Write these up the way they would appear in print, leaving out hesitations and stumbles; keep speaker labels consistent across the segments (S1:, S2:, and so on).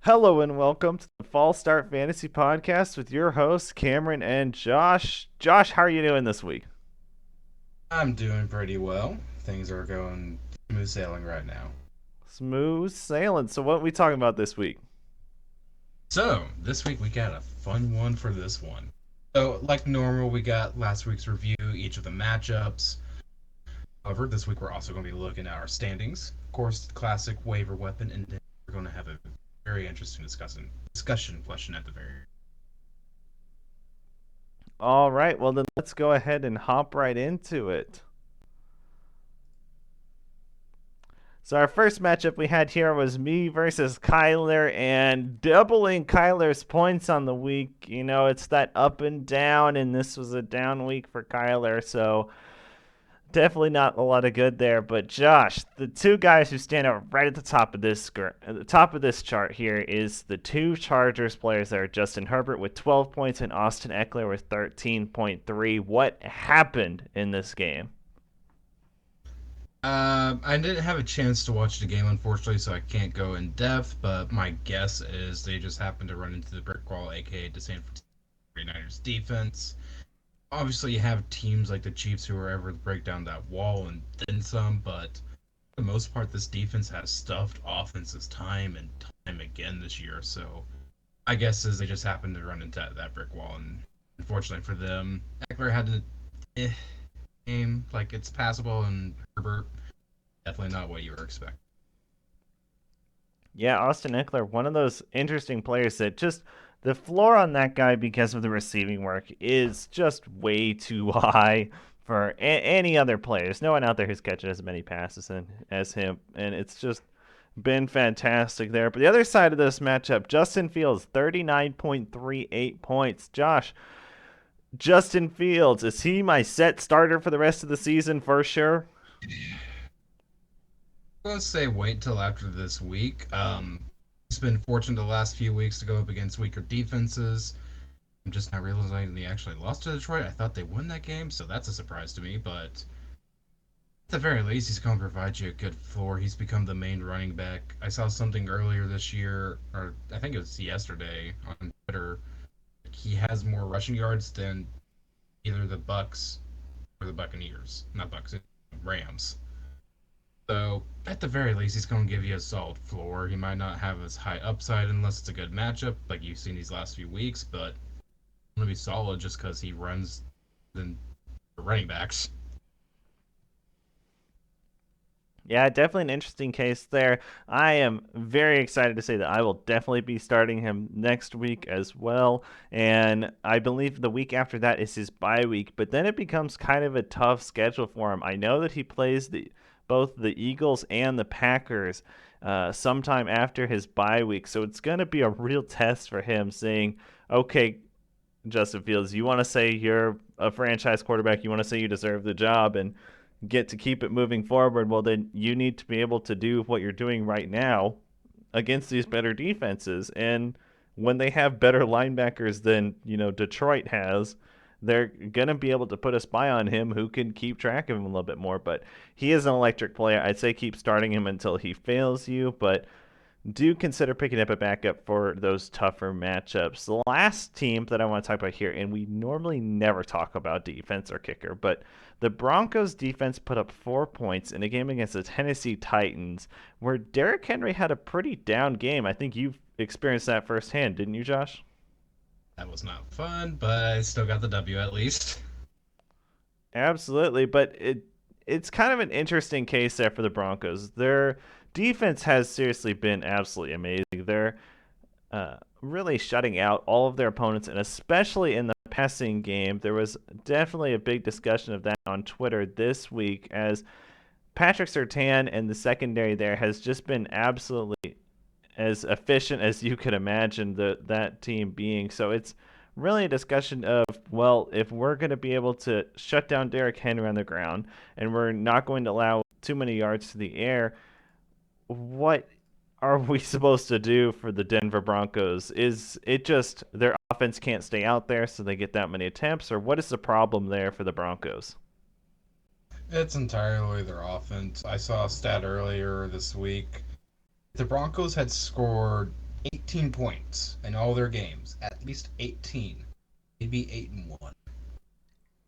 S1: Hello and welcome to the Fall Start Fantasy Podcast with your hosts Cameron and Josh. Josh, how are you doing this week?
S2: I'm doing pretty well. Things are going smooth sailing right now.
S1: Smooth sailing. So, what are we talking about this week?
S2: So, this week we got a fun one for this one. So, like normal, we got last week's review, each of the matchups. However, this week we're also going to be looking at our standings. Of course, the classic waiver weapon, and then we're going to have a very interesting discussion question at the very end.
S1: All right, well, then let's go ahead and hop right into it. So, our first matchup we had here was me versus Kyler, and doubling Kyler's points on the week. It's that up and down, and this was a down week for Kyler, so definitely not a lot of good there. But Josh, the two guys who stand out right at the top of this chart here is the two Chargers players there, Justin Herbert with 12 points and Austin Eckler with 13.3. What happened in this game?
S2: I didn't have a chance to watch the game, unfortunately, so I can't go in depth, but my guess is they just happened to run into the brick wall, aka the San Francisco 49ers defense. Obviously, you have teams like the Chiefs who are able to break down that wall and then some, but for the most part, this defense has stuffed offenses time and time again this year. So I guess is they just happened to run into that brick wall, and unfortunately for them, Eckler had to game like it's passable, and Herbert definitely not what you were expecting.
S1: Yeah, Austin Eckler, one of those interesting players that just the floor on that guy because of the receiving work is just way too high for any other player. There's no one out there who's catching as many passes as him, and it's just been fantastic there. But the other side of this matchup, Justin Fields, 39.38 points. Josh, Justin Fields, is he my set starter for the rest of the season for sure?
S2: Let's say wait till after this week. It's been fortunate the last few weeks to go up against weaker defenses. I'm just not realizing they actually lost to Detroit. I thought they won that game, so that's a surprise to me. But at the very least, he's going to provide you a good floor. He's become the main running back. I saw something earlier this year, or I think it was yesterday on Twitter. He has more rushing yards than either the Bucks or the Buccaneers, not Bucks, Rams. So at the very least, he's going to give you a solid floor. He might not have as high upside unless it's a good matchup, like you've seen these last few weeks, but going to be solid just because he runs the running backs.
S1: Yeah, definitely an interesting case there. I am very excited to say that I will definitely be starting him next week as well. And I believe the week after that is his bye week, but then it becomes kind of a tough schedule for him. I know that he plays both the Eagles and the Packers sometime after his bye week, so it's going to be a real test for him saying, okay, Justin Fields, you want to say you're a franchise quarterback, you want to say you deserve the job, and get to keep it moving forward, well, then you need to be able to do what you're doing right now against these better defenses. And when they have better linebackers than, Detroit has, they're going to be able to put a spy on him who can keep track of him a little bit more. But he is an electric player. I'd say keep starting him until he fails you, but do consider picking up a backup for those tougher matchups. The last team that I want to talk about here, and we normally never talk about defense or kicker, but the Broncos defense put up 4 points in a game against the Tennessee Titans where Derrick Henry had a pretty down game. I think you've experienced that firsthand, didn't you, Josh?
S2: That was not fun, but I still got the W at least.
S1: Absolutely, but it's kind of an interesting case there for the Broncos. Their defense has seriously been absolutely amazing. They're really shutting out all of their opponents, and especially in the passing game. There was definitely a big discussion of that on Twitter this week as Patrick Surtain and the secondary there has just been absolutely as efficient as you could imagine that team being. So it's really a discussion of, well, if we're going to be able to shut down Derrick Henry on the ground and we're not going to allow too many yards to the air, what are we supposed to do for the Denver Broncos? Is it just their offense can't stay out there so they get that many attempts, or what is the problem there for the Broncos?
S2: It's entirely their offense. I saw a stat earlier this week. The Broncos had scored 18 points in all their games, at least 18, maybe 8-1.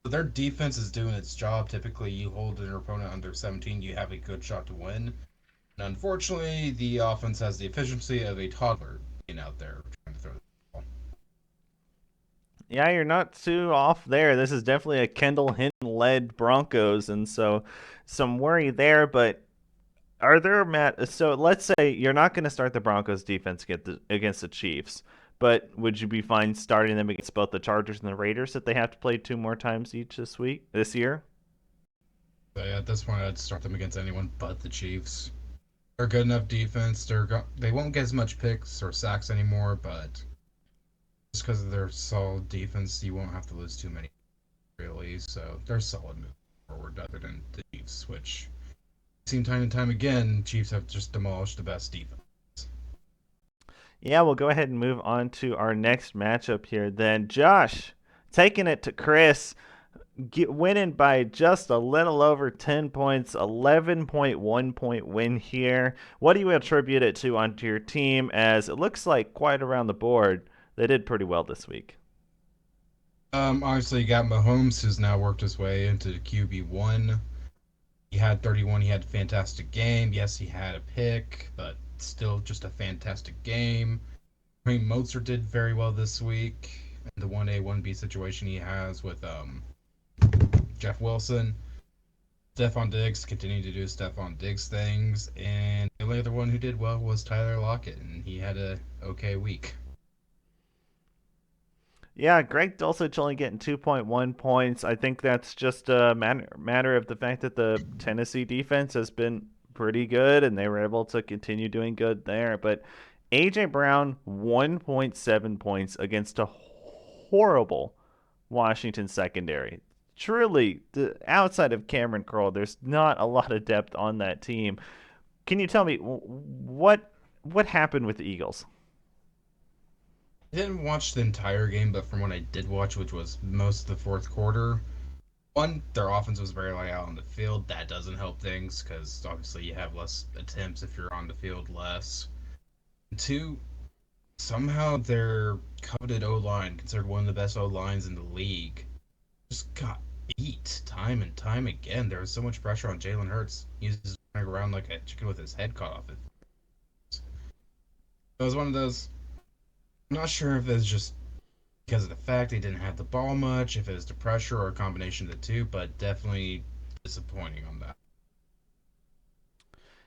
S2: So their defense is doing its job. Typically, you hold an opponent under 17, you have a good shot to win. And unfortunately, the offense has the efficiency of a toddler being out there trying to throw the ball.
S1: Yeah, you're not too off there. This is definitely a Kendall Hinton led Broncos, and so some worry there. But are there, Matt? So let's say you're not going to start the Broncos defense against the Chiefs, but would you be fine starting them against both the Chargers and the Raiders if they have to play two more times each this year?
S2: But at this point, I'd start them against anyone but the Chiefs. They're good enough defense. They won't get as much picks or sacks anymore, but just because of their solid defense, you won't have to lose too many really. So they're solid moving forward, other than the Chiefs, which seen time and time again, Chiefs have just demolished the best defense.
S1: Yeah, we'll go ahead and move on to our next matchup here. Then Josh taking it to Chris. Winning by just a little over 10 points, 11.1 point win here. What do you attribute it to onto your team, as it looks like quite around the board they did pretty well this week?
S2: Obviously, you got Mahomes, who's now worked his way into QB1. He had 31. He had a fantastic game. Yes, he had a pick, but still just a fantastic game. I mean, Mozart did very well this week. The 1A, 1B situation he has with Jeff Wilson. Stephon Diggs continued to do Stephon Diggs things, and the only other one who did well was Tyler Lockett, and he had a okay week.
S1: Yeah, Greg Dulcich only getting 2.1 points. I think that's just a matter of the fact that the Tennessee defense has been pretty good and they were able to continue doing good there. But AJ Brown, 1.7 points against a horrible Washington secondary. Truly, outside of Cameron Curl, there's not a lot of depth on that team. Can you tell me what happened with the Eagles?
S2: I didn't watch the entire game, but from what I did watch, which was most of the fourth quarter, one, their offense was very light out on the field. That doesn't help things because obviously you have less attempts if you're on the field less. And two, somehow their coveted O line, considered one of the best O lines in the league, just got beat time and time again. There was so much pressure on Jalen Hurts. He was just running around like a chicken with his head cut off. It was one of those. I'm not sure if it's just because of the fact they didn't have the ball much, if it was the pressure or a combination of the two, but definitely disappointing on that.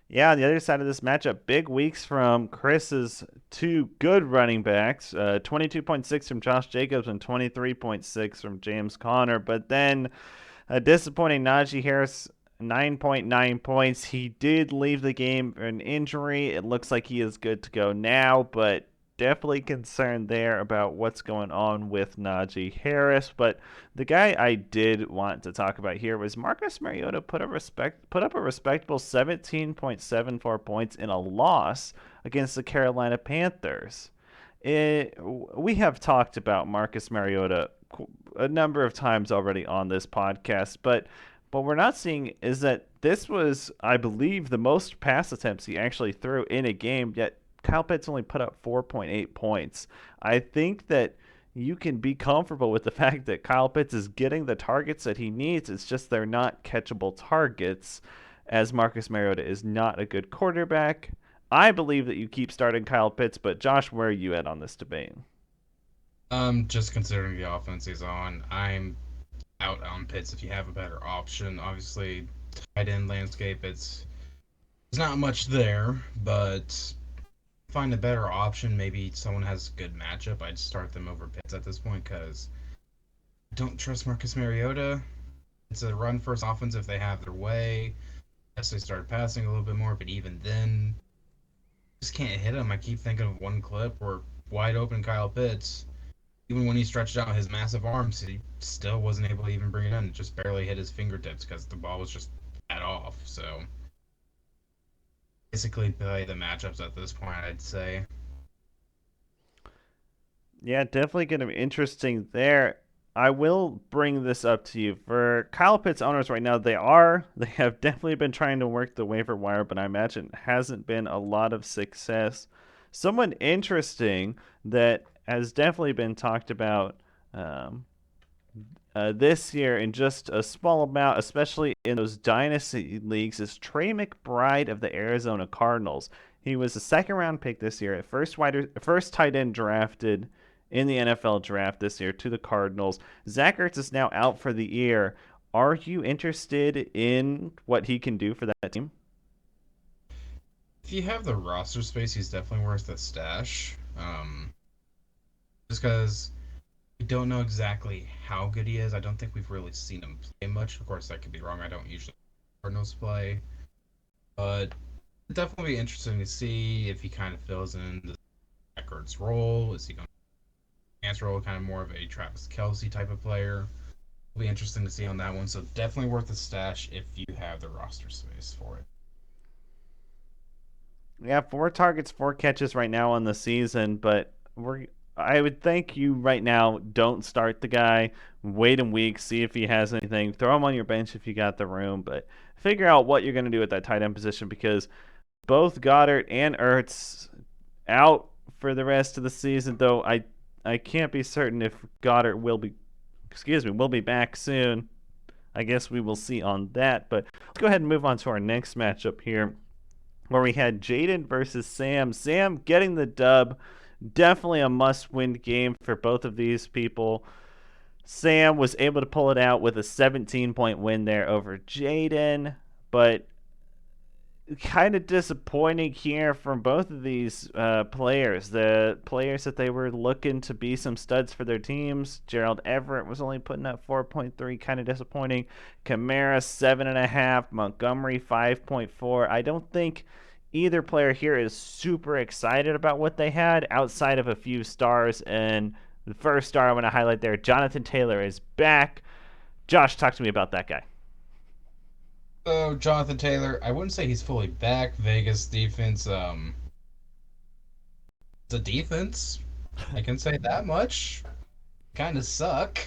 S1: Yeah, on the other side of this matchup, big weeks from Chris's two good running backs, 22.6 from Josh Jacobs and 23.6 from James Conner. But then a disappointing Najee Harris, 9.9 points. He did leave the game for an injury. It looks like he is good to go now, but definitely concerned there about what's going on with Najee Harris. But the guy I did want to talk about here was Marcus Mariota put up a respectable 17.74 points in a loss against the Carolina Panthers. We have talked about Marcus Mariota a number of times already on this podcast, but what we're not seeing is that this was, I believe, the most pass attempts he actually threw in a game, yet Kyle Pitts only put up 4.8 points. I think that you can be comfortable with the fact that Kyle Pitts is getting the targets that he needs. It's just they're not catchable targets, as Marcus Mariota is not a good quarterback. I believe that you keep starting Kyle Pitts, but Josh, where are you at on this debate?
S2: Just considering the offense he's on, I'm out on Pitts if you have a better option. Obviously, tight end landscape, there's not much there, but find a better option. Maybe someone has a good matchup. I'd start them over Pitts at this point because I don't trust Marcus Mariota. It's a run first offense if they have their way. Yes, they started passing a little bit more, but even then, just can't hit him. I keep thinking of one clip where wide open Kyle Pitts, even when he stretched out his massive arms, he still wasn't able to even bring it in. It just barely hit his fingertips because the ball was just that off. So basically, play the matchups at this point, I'd say.
S1: Yeah, definitely going to be interesting there. I will bring this up to you. For Kyle Pitts owners right now, they have definitely been trying to work the waiver wire, but I imagine it hasn't been a lot of success. Someone interesting that has definitely been talked about um, this year in just a small amount, especially in those dynasty leagues, is Trey McBride of the Arizona Cardinals. He was a second round pick this year, first tight end drafted in the NFL draft this year to the Cardinals. Zach Ertz is now out for the year. Are you interested in what he can do for that team?
S2: If you have the roster space, he's definitely worth the stash. Just because we don't know exactly how good he is. I don't think we've really seen him play much. Of course, that could be wrong. I don't usually Cardinals play, but it'd definitely be interesting to see if he kind of fills in the Eckhart's role. Is he going to answer role, kind of more of a Travis Kelsey type of player? It'll be interesting to see on that one. So definitely worth the stash if you have the roster space for it.
S1: Yeah, 4 targets, 4 catches right now on the season, but I would think you right now don't start the guy. Wait a week, see if he has anything. Throw him on your bench if you got the room, but figure out what you're going to do at that tight end position because both Goddard and Ertz out for the rest of the season. Though I can't be certain if Goddard will be back soon. I guess we will see on that. But let's go ahead and move on to our next matchup here where we had Jaden versus Sam. Sam getting the dub. Definitely a must win game for both of these people. Sam was able to pull it out with a 17-point win there over Jaden, but kind of disappointing here from both of these players. The players that they were looking to be some studs for their teams. Gerald Everett was only putting up 4.3, kind of disappointing. Kamara 7.5, Montgomery 5.4. I don't think either player here is super excited about what they had outside of a few stars. And the first star I want to highlight there, Jonathan Taylor is back. Josh, talk to me about that guy.
S2: So Jonathan Taylor, I wouldn't say he's fully back. Vegas defense, the defense, I can say that much. Kind of suck.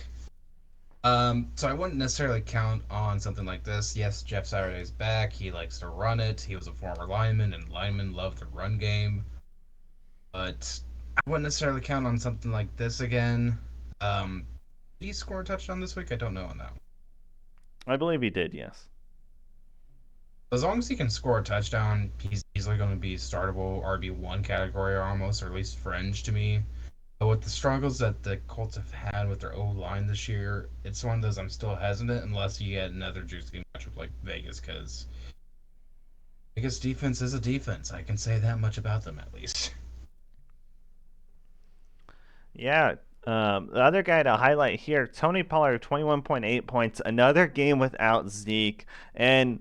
S2: So I wouldn't necessarily count on something like this. Yes, Jeff Saturday's back. He likes to run it. He was a former lineman, and linemen love the run game. But I wouldn't necessarily count on something like this again. Did he score a touchdown this week? I don't know on that.
S1: I believe he did, yes.
S2: As long as he can score a touchdown, he's easily going to be startable RB1 category almost, or at least fringe to me. But with the struggles that the Colts have had with their O line this year, it's one of those I'm still hesitant unless you get another juicy matchup like Vegas, because Vegas defense is a defense. I can say that much about them at least.
S1: Yeah. The other guy to highlight here, Tony Pollard, 21.8 points, another game without Zeke. And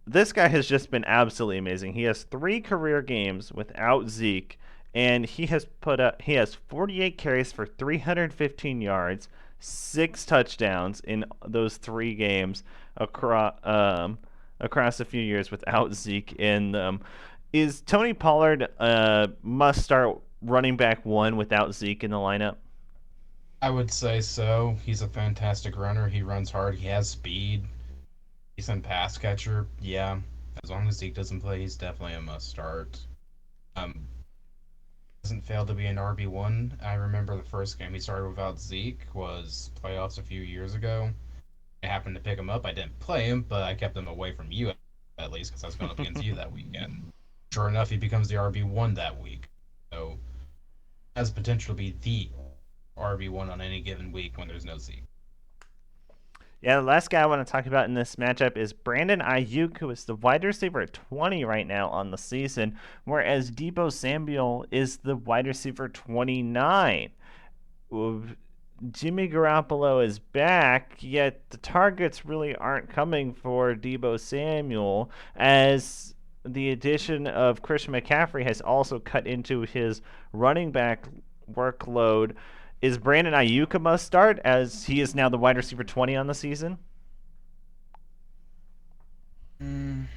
S1: this guy has just been absolutely amazing. He has 3 career games without Zeke, and he has 48 carries for 315 yards, 6 touchdowns in those 3 games across a few years without Zeke in them. Is Tony Pollard must start running back one without Zeke in the lineup?
S2: I would say so. He's a fantastic runner. He runs hard. He has speed. Decent pass catcher. Yeah, as long as Zeke doesn't play, he's definitely a must start. Um, doesn't fail to be an RB1. I remember the first game he started without Zeke was playoffs a few years ago. I happened to pick him up. I didn't play him, but I kept him away from you at least because I was going up against you that weekend. Sure enough, he becomes the RB1 that week. So has potential to be the RB1 on any given week when there's no Zeke.
S1: Yeah, the last guy I want to talk about in this matchup is Brandon Ayuk, who is the wide receiver at 20 right now on the season, whereas Debo Samuel is the wide receiver 29. Jimmy Garoppolo is back, yet the targets really aren't coming for Debo Samuel, as the addition of Christian McCaffrey has also cut into his running back workload. Is Brandon Ayuk a must start, as he is now the wide receiver 20 on the season?
S2: Mm,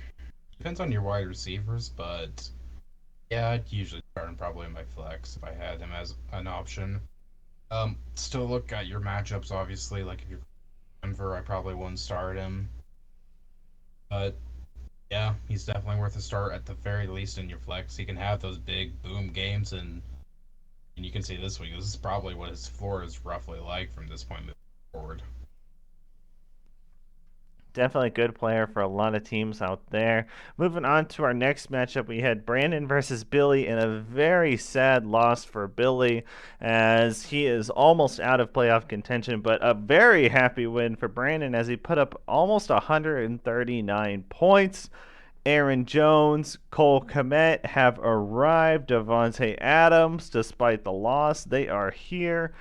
S2: depends on your wide receivers, but yeah, I'd usually start him probably in my flex if I had him as an option. Still look at your matchups, obviously. Like if you're Denver, I probably wouldn't start him. But Yeah, he's definitely worth a start at the very least in your flex. He can have those big boom games, and you can see this week, this is probably what his floor is roughly like from this point moving forward.
S1: Definitely a good player for a lot of teams out there. Moving on to our next matchup, we had Brandon versus Billy in a very sad loss for Billy as he is almost out of playoff contention, but a very happy win for Brandon as he put up almost 139 points. Aaron Jones, Cole Kmet have arrived. Devontae Adams, despite the loss, they are here.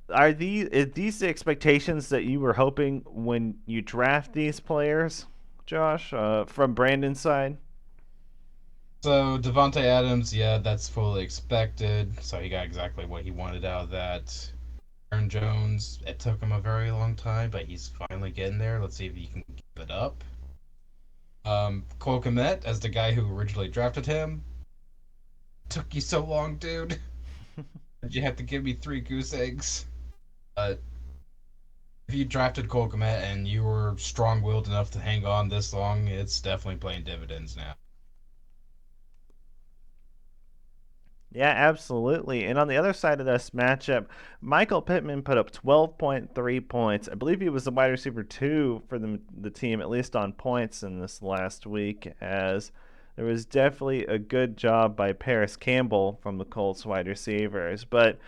S1: Are these the expectations that you were hoping when you draft these players, Josh? From Brandon's side.
S2: So Devonte Adams, yeah, that's fully expected. So he got exactly what he wanted out of that. Aaron Jones, it took him a very long time, but he's finally getting there. Let's see if he can give it up. Cole Kmet, as the guy who originally drafted him, took you so long, dude. Did you have to give me three goose eggs? Uh, if you drafted Cole Kmet and you were strong-willed enough to hang on this long, it's definitely playing dividends now.
S1: Yeah, absolutely. And on the other side of this matchup, Michael Pittman put up 12.3 points. I believe he was the wide receiver two for the team, at least on points in this last week, as there was definitely a good job by Paris Campbell from the Colts wide receivers. But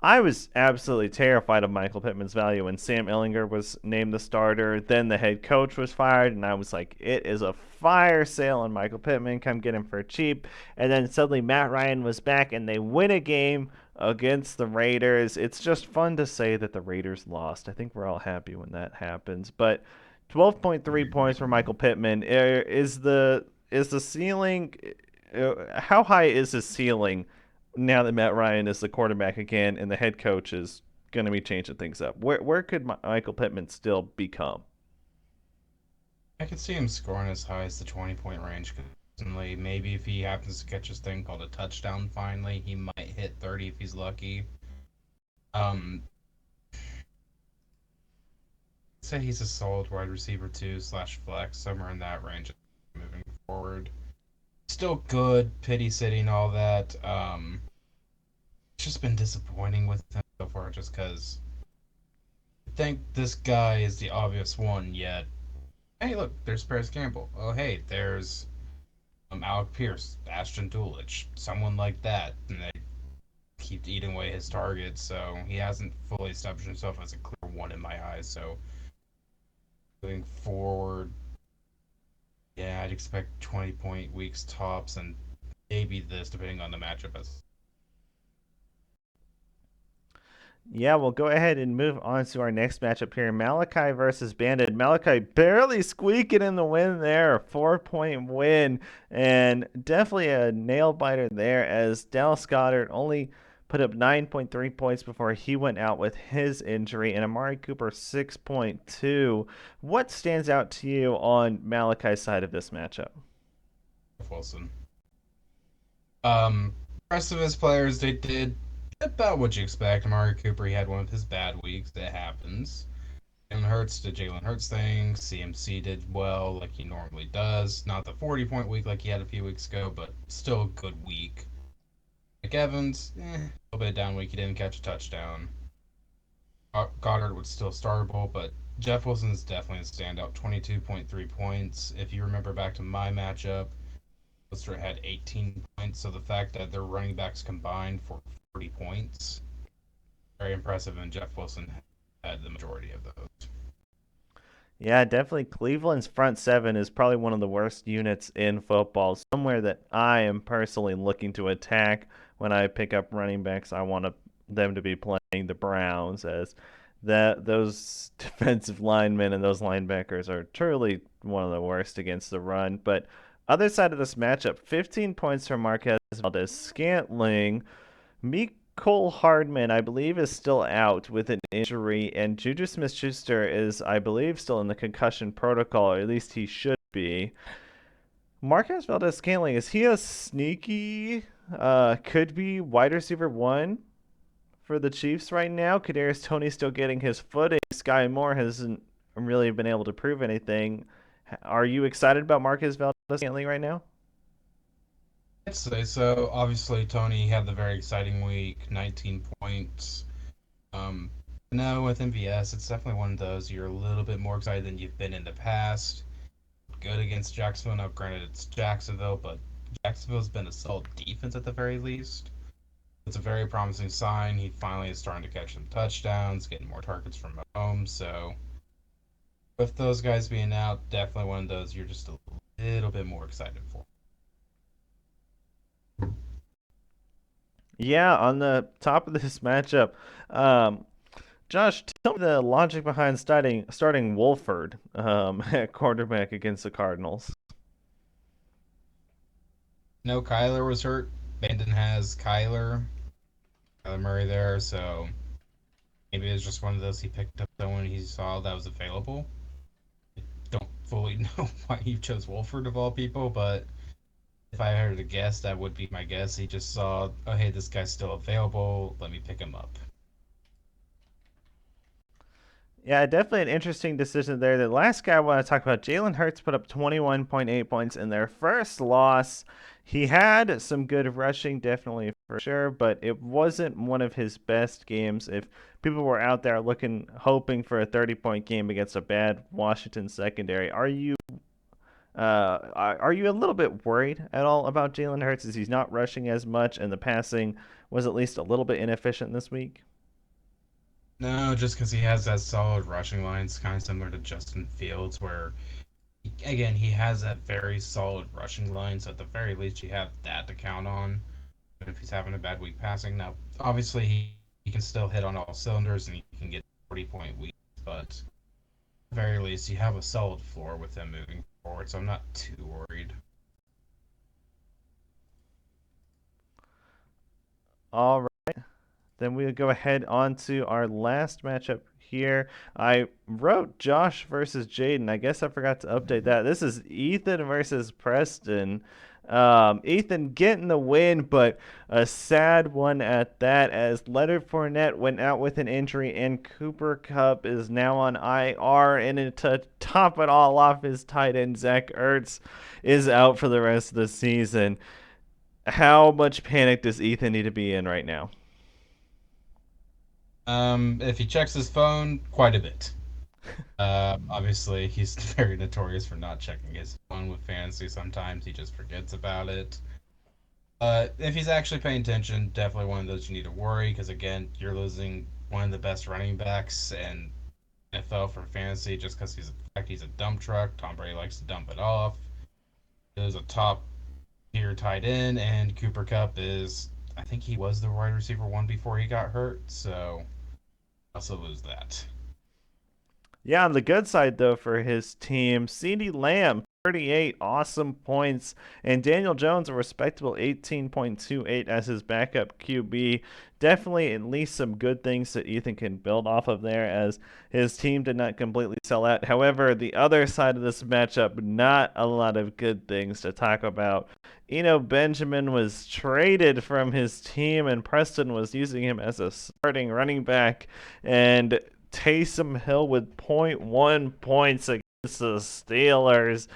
S1: I was absolutely terrified of Michael Pittman's value when Sam Ellinger was named the starter. Then the head coach was fired, and I was like, it is a fire sale on Michael Pittman. Come get him for cheap. And then suddenly Matt Ryan was back, and they win a game against the Raiders. It's just fun to say that the Raiders lost. I think we're all happy when that happens. But 12.3 points for Michael Pittman. Is the ceiling? How high is his ceiling now that Matt Ryan is the quarterback again and the head coach is going to be changing things up? Where could Michael Pittman still become?
S2: I could see him scoring as high as the 20-point range. Maybe if he happens to catch his thing called a touchdown finally, he might hit 30 if he's lucky. Um, say he's a solid wide receiver two slash flex, somewhere in that range moving forward. Still good, pity city and all that. It's just been disappointing with him so far just because I think this guy is the obvious one, yet hey, look, there's Paris Campbell. Oh, hey, there's Alec Pierce, Ashton Dulwich, someone like that, and they keep eating away his targets. So he hasn't fully established himself as a clear one in my eyes. So moving forward, yeah, I'd expect 20-point weeks tops, and maybe this depending on the matchup. As
S1: Yeah, we'll go ahead and move on to our next matchup here. Malachi versus Bandit. Malachi barely squeaking in the win there. A 4-point win. And definitely a nail biter there as Dallas Goddard only put up 9.3 points before he went out with his injury. And Amari Cooper 6.2. What stands out to you on Malachi's side of this matchup?
S2: Wilson. Um, rest of his players, they did about what you expect. Amari Cooper, he had one of his bad weeks. That happens. Jalen Hurts did Jalen Hurts thing. CMC did well, like he normally does. Not the 40-point week like he had a few weeks ago, but still a good week. Mike Evans, a little bit down week. He didn't catch a touchdown. Goddard was still startable, but Jeff Wilson's definitely a standout. 22.3 points. If you remember back to my matchup, Lister had 18 points. So the fact that their running backs combined for 40 points, very impressive. And Jeff Wilson had the majority of those.
S1: Yeah, definitely. Cleveland's front seven is probably one of the worst units in football. Somewhere that I am personally looking to attack when I pick up running backs. I want them to be playing the Browns as that those defensive linemen and those linebackers are truly one of the worst against the run. But other side of this matchup, 15 points for Marquez Valdez Scantling. Cole Hardman, I believe, is still out with an injury, and Juju Smith-Schuster is, I believe, still in the concussion protocol, or at least he should be. Marquez Valdez-Scantling, is he a sneaky, could be wide receiver one for the Chiefs right now? Kadarius Toney still getting his footing. Sky Moore hasn't really been able to prove anything. Are you excited about Marquez Valdez-Scantling right now?
S2: I'd say so. Obviously, Tony had the very exciting week, 19 points. Um, no, with MVS, it's definitely one of those you're a little bit more excited than you've been in the past. Good against Jacksonville. Now, granted, it's Jacksonville, but Jacksonville's been a solid defense at the very least. It's a very promising sign. He finally is starting to catch some touchdowns, getting more targets from home. So, with those guys being out, definitely one of those you're just a little bit more excited for.
S1: Yeah, on the top of this matchup, um, Josh, tell me the logic behind starting Wolford at quarterback against the Cardinals.
S2: No, Kyler was hurt. Bandon has Kyler Murray there, so maybe it's just one of those he picked up someone he saw that was available. Don't fully know why he chose Wolford of all people, but if I had to guess, that would be my guess. He just saw, oh hey, this guy's still available. Let me pick him up.
S1: Yeah, definitely an interesting decision there. The last guy I want to talk about, Jalen Hurts, put up 21.8 points in their first loss. He had some good rushing, definitely for sure, but it wasn't one of his best games. If people were out there looking, hoping for a 30-point game against a bad Washington secondary, are you a little bit worried at all about Jalen Hurts as he's not rushing as much and the passing was at least a little bit inefficient this week?
S2: No, just because he has that solid rushing line, it's kind of similar to Justin Fields, where again he has that very solid rushing line. So at the very least, you have that to count on. If he's having a bad week passing, now obviously he can still hit on all cylinders and he can get 40-point weeks, but at the very least, you have a solid floor with him moving forward. So I'm not too worried.
S1: All right. Then we'll go ahead on to our last matchup here. I wrote Josh versus Jaden. I guess I forgot to update that. This is Ethan versus Preston. Ethan getting the win, but a sad one at that as Leonard Fournette went out with an injury and Cooper Kupp is now on IR. And to top it all off, his tight end Zach Ertz is out for the rest of the season. How much panic does Ethan need to be in right now?
S2: If he checks his phone, quite a bit. Obviously, he's very notorious for not checking his phone with fantasy. Sometimes he just forgets about it. If he's actually paying attention, definitely one of those you need to worry because again, you're losing one of the best running backs in NFL for fantasy just because he's a dump truck. Tom Brady likes to dump it off. There's a top tier tight end, and Cooper Cup is I think he was the wide receiver one before he got hurt, so also lose that.
S1: Yeah, on the good side though for his team, CeeDee Lamb 38 awesome points and Daniel Jones a respectable 18.28 as his backup QB. Definitely at least some good things that Ethan can build off of there as his team did not completely sell out. However, the other side of this matchup, not a lot of good things to talk about. Benjamin was traded from his team and Preston was using him as a starting running back and Taysom Hill with zero point 0.1 points against the Steelers.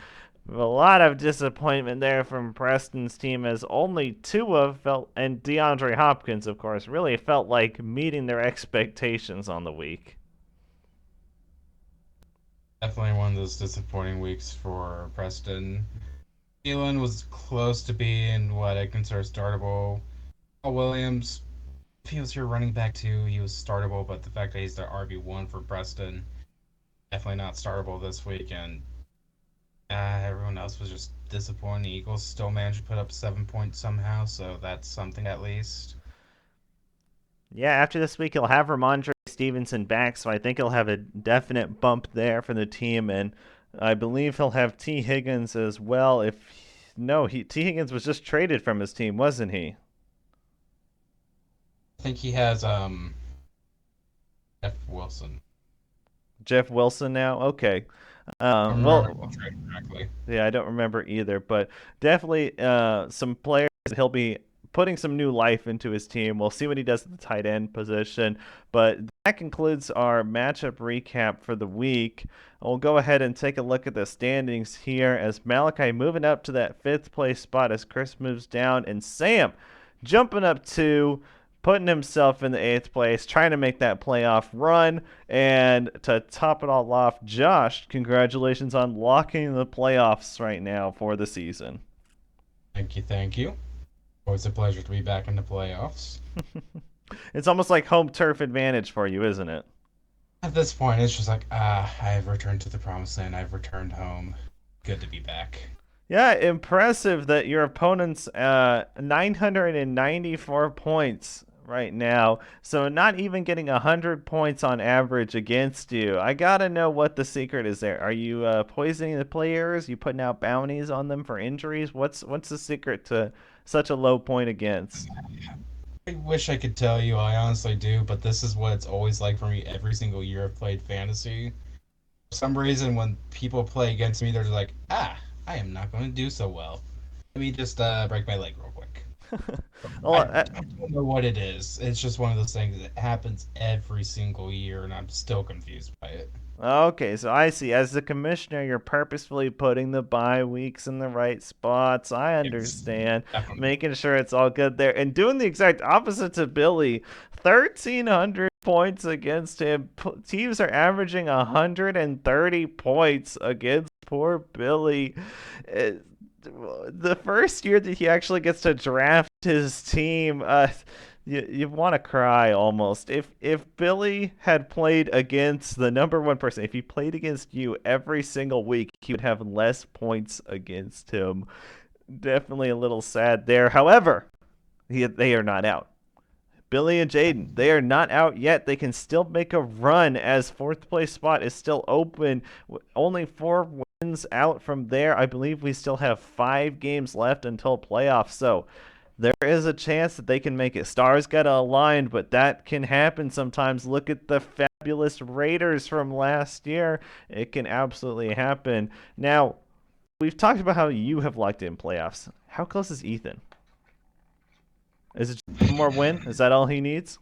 S1: A lot of disappointment there from Preston's team as only Tua felt, and DeAndre Hopkins, of course, really felt like meeting their expectations on the week.
S2: Definitely one of those disappointing weeks for Preston. Thielen was close to being what I consider startable. Williams, if he was your running back too, he was startable, but the fact that he's the RB1 for Preston, definitely not startable this week. And everyone else was just disappointing. The Eagles still managed to put up 7 points somehow, so that's something at least.
S1: Yeah, after this week, he'll have Ramondre Stevenson back, so I think he'll have a definite bump there for the team, and I believe he'll have T. Higgins as well. If no, T. Higgins was just traded from his team, wasn't he?
S2: I think he has F. Wilson.
S1: Jeff Wilson now. Okay.
S2: I don't remember the
S1: Well,
S2: trade correctly.
S1: yeah, I don't remember either, but definitely some players he'll be putting some new life into his team. We'll see what he does at the tight end position. But that concludes our matchup recap for the week. We'll go ahead and take a look at the standings here as Malachi moving up to that fifth place spot as Chris moves down, and Sam jumping up to putting himself in the eighth place, trying to make that playoff run. And to top it all off, Josh, congratulations on locking the playoffs right now for the season.
S2: Thank you, thank you. Always a pleasure to be back in the playoffs.
S1: It's almost like home turf advantage for you, isn't it?
S2: At this point, it's just like, I've returned to the promised land. I've returned home. Good to be back.
S1: Yeah, impressive that your opponent's 994 points right now. So not even getting 100 points on average against you. I gotta know what the secret is there. Are you poisoning the players? You putting out bounties on them for injuries? What's the secret to such a low point against?
S2: I wish I could tell you, I honestly do, but this is what it's always like for me every single year I've played fantasy. For some reason, when people play against me, they're just like, I am not going to do so well. Let me just break my leg real quick.
S1: well,
S2: I don't know what it is. It's just one of those things that happens every single year, and I'm still confused by it.
S1: Okay, so I see. As the commissioner, you're purposefully putting the bye weeks in the right spots. I
S2: Yes,
S1: understand.
S2: definitely.
S1: Making sure it's all good there. And doing the exact opposite to Billy. 1,300 points against him. Teams are averaging 130 points against poor Billy. Uh, the first year that he actually gets to draft his team, you want to cry almost. If Billy had played against the number one person, if he played against you every single week, he would have less points against him. Definitely a little sad there. However, they are not out. Billy and Jaden, they are not out yet. They can still make a run as fourth place spot is still open. Only 4 wins out from there. I believe we still have 5 games left until playoffs. So there is a chance that they can make it. Stars got to align, but that can happen sometimes. Look at the fabulous Raiders from last year. It can absolutely happen. Now, we've talked about how you have liked it in playoffs. How close is Ethan? Is it just one more win? Is that all he needs?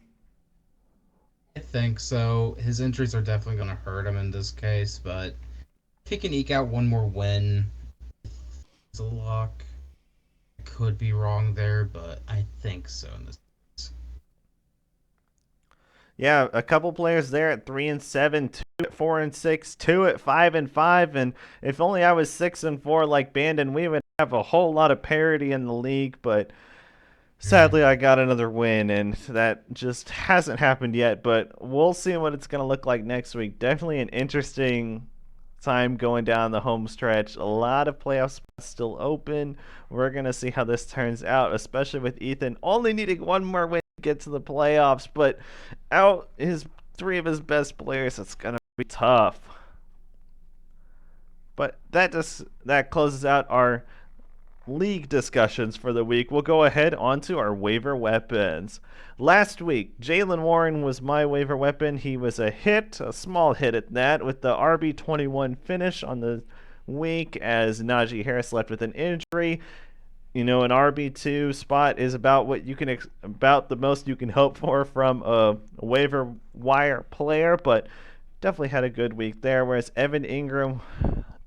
S2: I think so. His injuries are definitely going to hurt him in this case, but if he can eke out one more win, it's a lock. I could be wrong there, but I think so in this case.
S1: Yeah, a couple players there at 3-7, two at 4-6, two at 5-5, and if only I was 6-4 like Bandon, we would have a whole lot of parity in the league. But
S2: Mm.
S1: sadly, I got another win, and that just hasn't happened yet. But we'll see what it's going to look like next week. Definitely an interesting time going down the home stretch. A lot of playoff spots still open. We're going to see how this turns out, especially with Ethan only needing one more win to get to the playoffs. But out his three of his best players, it's going to be tough. But that closes out our league discussions for the week. We'll go ahead onto our waiver weapons. Last week, Jalen Warren was my waiver weapon. He was a hit, a small hit at that, with the RB21 finish on the week as Najee Harris left with an injury. You know, an RB2 spot is about what you can about the most you can hope for from a waiver wire player, but definitely had a good week there. Whereas Evan Ingram,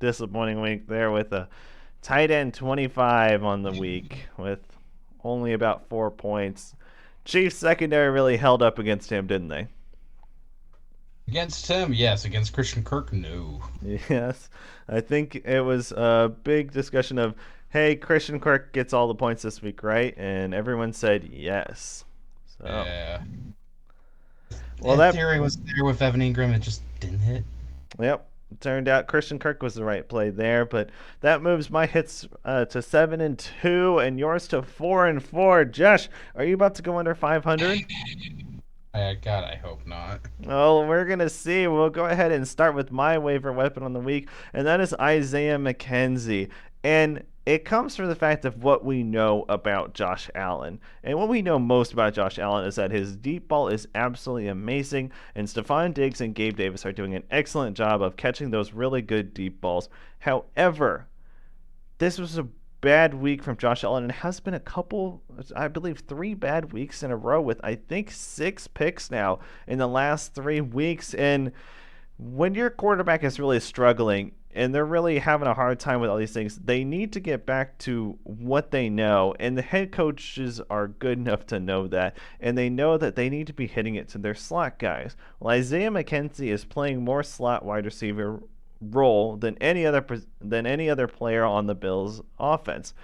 S1: disappointing week there with a tight end 25 on the week with only about 4 points. Chiefs secondary really held up against him, didn't they?
S2: Against him, yes. Against Christian Kirk, no.
S1: Yes. I think it was a big discussion of, hey, Christian Kirk gets all the points this week, right? And everyone said yes. So,
S2: Yeah.
S1: well,
S2: In
S1: that,
S2: theory, was there with Evan Ingram. It just didn't hit.
S1: yep. Turned out Christian Kirk was the right play there, but that moves my hits to 7-2 and yours to 4-4. Josh, are you about to go under 500?
S2: God, I hope not.
S1: Well, we're going to see. We'll go ahead and start with my waiver weapon on the week, and that is Isaiah McKenzie. And it comes from the fact of what we know about Josh Allen. And what we know most about Josh Allen is that his deep ball is absolutely amazing, and Stephon Diggs and Gabe Davis are doing an excellent job of catching those really good deep balls. However, this was a bad week from Josh Allen. And it has been a couple, I believe, 3 bad weeks in a row with, I think, 6 picks now in the last 3 weeks. And when your quarterback is really struggling and they're really having a hard time with all these things, they need to get back to what they know. And the head coaches are good enough to know that. And they know that they need to be hitting it to their slot guys. Well, Isaiah McKenzie is playing more slot wide receiver role than any other player on the Bills offense.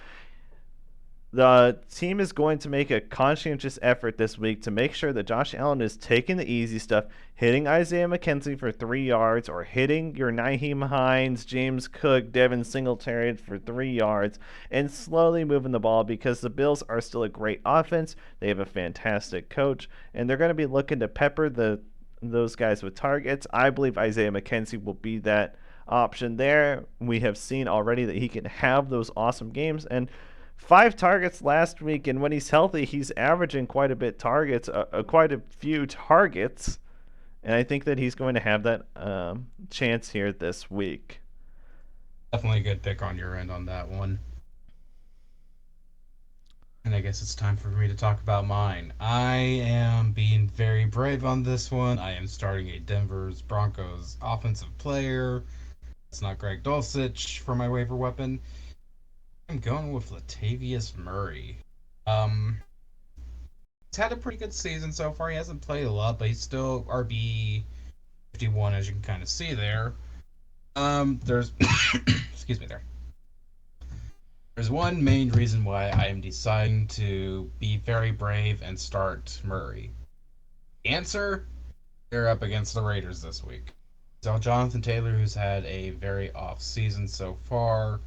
S1: The team is going to make a conscientious effort this week to make sure that Josh Allen is taking the easy stuff, hitting Isaiah McKenzie for 3 yards, or hitting your Nyheim Hines, James Cook, Devin Singletary for 3 yards, and slowly moving the ball because the Bills are still a great offense. They have a fantastic coach, and they're going to be looking to pepper those guys with targets. I believe Isaiah McKenzie will be that option there. We have seen already that he can have those awesome games, and 5 targets last week, and when he's healthy, he's averaging quite a few targets, and I think that he's going to have that chance here this week.
S2: Definitely a good pick on your end on that one. And I guess it's time for me to talk about mine. I am being very brave on this one. I am starting a Denver's Broncos offensive player. It's not Greg Dulcich for my waiver weapon. I'm going with Latavius Murray. Um, he's had a pretty good season so far. He hasn't played a lot, but he's still RB 51, as you can kind of see there. There's excuse me there. There's one main reason why I am deciding to be very brave and start Murray. The answer: they're up against the Raiders this week. So Jonathan Taylor, who's had a very off season so far,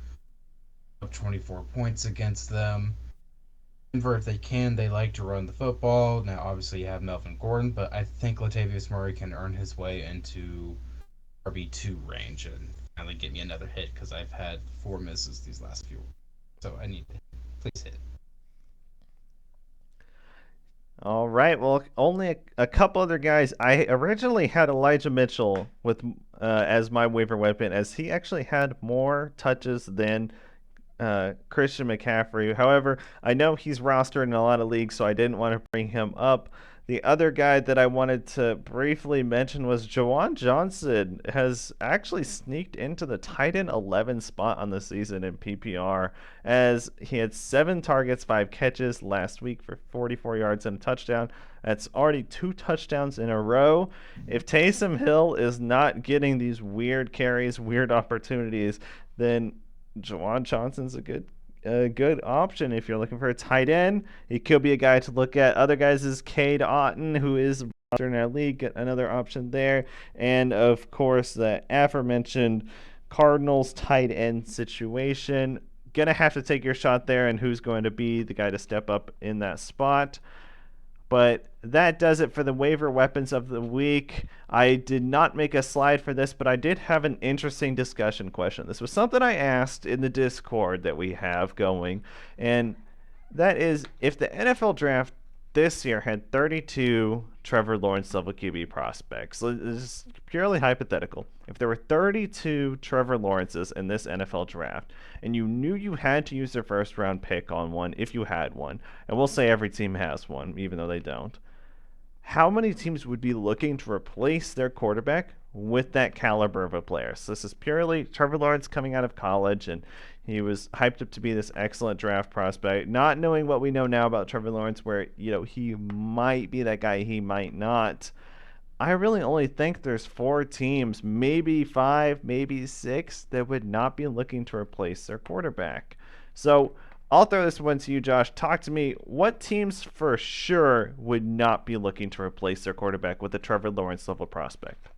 S2: up 24 points against them. Denver, if they can, they like to run the football. Now, obviously, you have Melvin Gordon, but I think Latavius Murray can earn his way into RB2 range and finally get me another hit because I've had 4 misses these last few. So I need to please hit.
S1: All right. Well, only a couple other guys. I originally had Elijah Mitchell with as my waiver weapon, as he actually had more touches than Christian McCaffrey. However, I know he's rostered in a lot of leagues, so I didn't want to bring him up. The other guy that I wanted to briefly mention was Jawan Johnson has actually sneaked into the tight end 11 spot on the season in PPR, as he had 7 targets, 5 catches last week for 44 yards and a touchdown. That's already 2 touchdowns in a row. If Taysom Hill is not getting these weird carries, weird opportunities, then Jawan Johnson's a good option if you're looking for a tight end. He could be a guy to look at. Other guys is Cade Otton, who is in our league, another option there. And of course, the aforementioned Cardinals tight end situation. Gonna have to take your shot there, and who's going to be the guy to step up in that spot. But that does it for the waiver weapons of the week. I did not make a slide for this, but I did have an interesting discussion question. This was something I asked in the Discord that we have going, and that is, if the NFL draft this year had 32 Trevor Lawrence level QB prospects. So this is purely hypothetical. If there were 32 Trevor Lawrences in this NFL draft, and you knew you had to use their first round pick on one if you had one, and we'll say every team has one, even though they don't, how many teams would be looking to replace their quarterback with that caliber of a player? So this is purely Trevor Lawrence coming out of college, and he was hyped up to be this excellent draft prospect, not knowing what we know now about Trevor Lawrence, where he might be that guy, he might not. I really only think there's 4 teams, maybe 5, maybe 6, that would not be looking to replace their quarterback. So I'll throw this one to you, Josh. Talk to me. What teams for sure would not be looking to replace their quarterback with a Trevor Lawrence level prospect?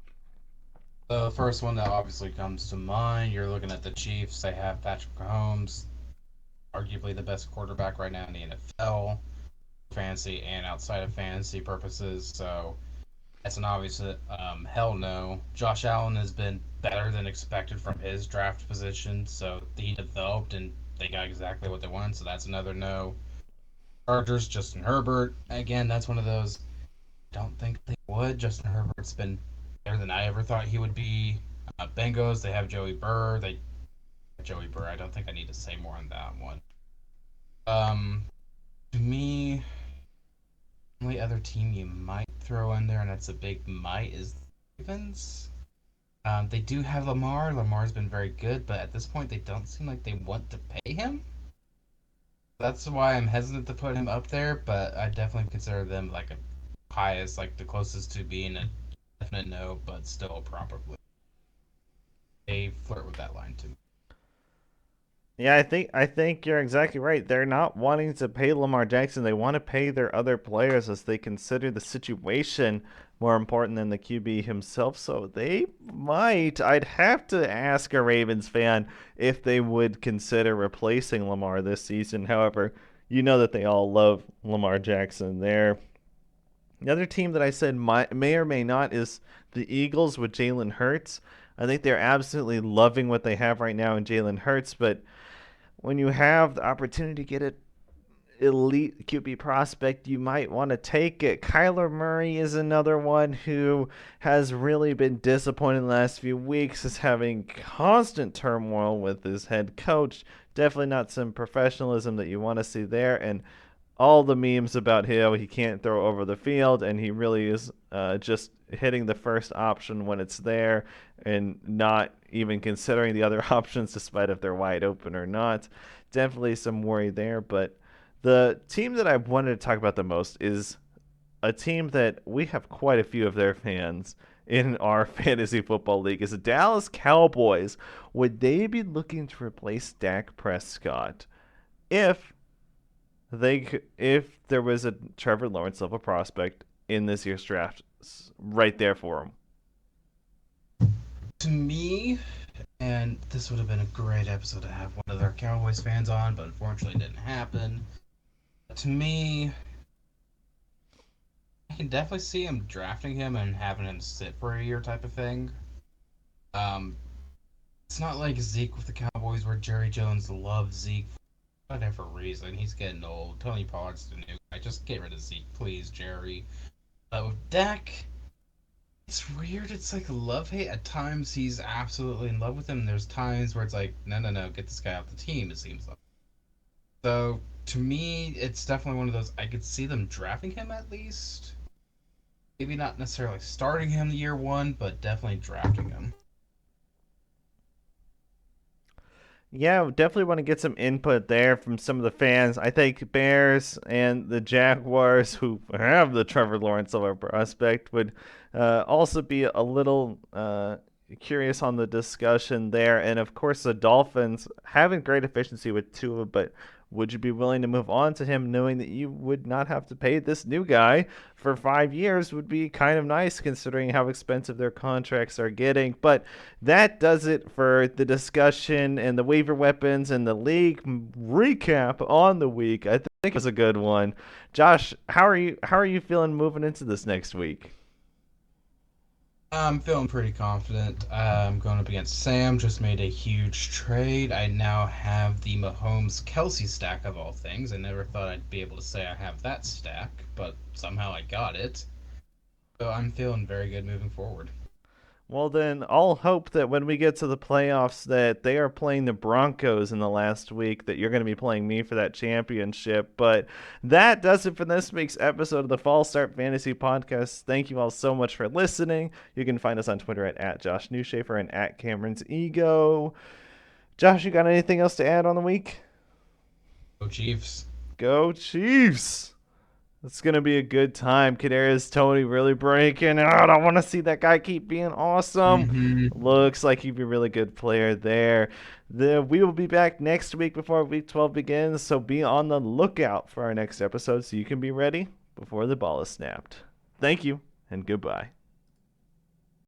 S2: The first one that obviously comes to mind, you're looking at the Chiefs. They have Patrick Mahomes, arguably the best quarterback right now in the NFL, fantasy and outside of fantasy purposes. So that's an obvious hell no. Josh Allen has been better than expected from his draft position, so he developed and they got exactly what they wanted. So that's another no. Chargers, Justin Herbert. Again, that's one of those. Don't think they would. Justin Herbert's been better than I ever thought he would be. Bengals, they have Joey Burr. They Joey Burr. I don't think I need to say more on that one. Um, to me, the only other team you might throw in there, and that's a big might, is the Ravens. They do have Lamar. Lamar's been very good, but at this point, they don't seem like they want to pay him. That's why I'm hesitant to put him up there, but I definitely consider them like a highest, like the closest to being a definite no, but still probably. They flirt with that line too.
S1: Yeah, I think you're exactly right. They're not wanting to pay Lamar Jackson. They want to pay their other players as they consider the situation more important than the QB himself. So they might. I'd have to ask a Ravens fan if they would consider replacing Lamar this season. However, you know that they all love Lamar Jackson. There. The other team that I said may or may not is the Eagles with Jalen Hurts. I think they're absolutely loving what they have right now in Jalen Hurts, but when you have the opportunity to get an elite QB prospect, you might want to take it. Kyler Murray is another one who has really been disappointed in the last few weeks, is having constant turmoil with his head coach. Definitely not some professionalism that you want to see there. And all the memes about how he can't throw over the field, and he really is just hitting the first option when it's there and not even considering the other options, despite if they're wide open or not. Definitely some worry there. But the team that I wanted to talk about the most is a team that we have quite a few of their fans in our fantasy football league is the Dallas Cowboys. Would they be looking to replace Dak Prescott if if there was a Trevor Lawrence level prospect in this year's draft right there for him?
S2: To me, and this would have been a great episode to have one of their Cowboys fans on, but unfortunately it didn't happen. To me, I can definitely see him drafting him and having him sit for a year type of thing. Um, it's not like Zeke with the Cowboys where Jerry Jones loves Zeke for whatever reason. He's getting old. Tony Pollard's the new guy. Just get rid of Zeke, please, Jerry. With Dak, it's weird. It's like love hate. At times he's absolutely in love with him. There's times where it's like, no, no, no, get this guy off the team. It seems like. So to me, it's definitely one of those. I could see them drafting him at least. Maybe not necessarily starting him the year one, but definitely drafting him.
S1: Yeah, definitely want to get some input there from some of the fans. I think Bears and the Jaguars, who have the Trevor Lawrence of our prospect, would also be a little curious on the discussion there. And of course, the Dolphins having great efficiency with Tua, but would you be willing to move on to him knowing that you would not have to pay this new guy for 5 years? Would be kind of nice considering how expensive their contracts are getting. But that does it for the discussion and the waiver weapons and the league recap on the week. I think it was a good one. Josh, how are you feeling moving into this next week?
S2: I'm feeling pretty confident. I'm going up against Sam. Just made a huge trade. I now have the Mahomes Kelsey stack of all things. I never thought I'd be able to say I have that stack, but somehow I got it. So I'm feeling very good moving forward.
S1: Well, then I'll hope that when we get to the playoffs that they are playing the Broncos in the last week, that you're going to be playing me for that championship. But that does it for this week's episode of the Fall Start Fantasy Podcast. Thank you all so much for listening. You can find us on Twitter at Josh Newshafer and at Cameron's Ego. Josh, you got anything else to add on the week?
S2: Go Chiefs.
S1: Go Chiefs! It's gonna be a good time. Kadarius Toney really breaking out. I want to see that guy keep being awesome.
S2: Mm-hmm.
S1: Looks like he'd be a really good player there. We will be back next week before Week 12 begins, so be on the lookout for our next episode so you can be ready before the ball is snapped. Thank you and goodbye.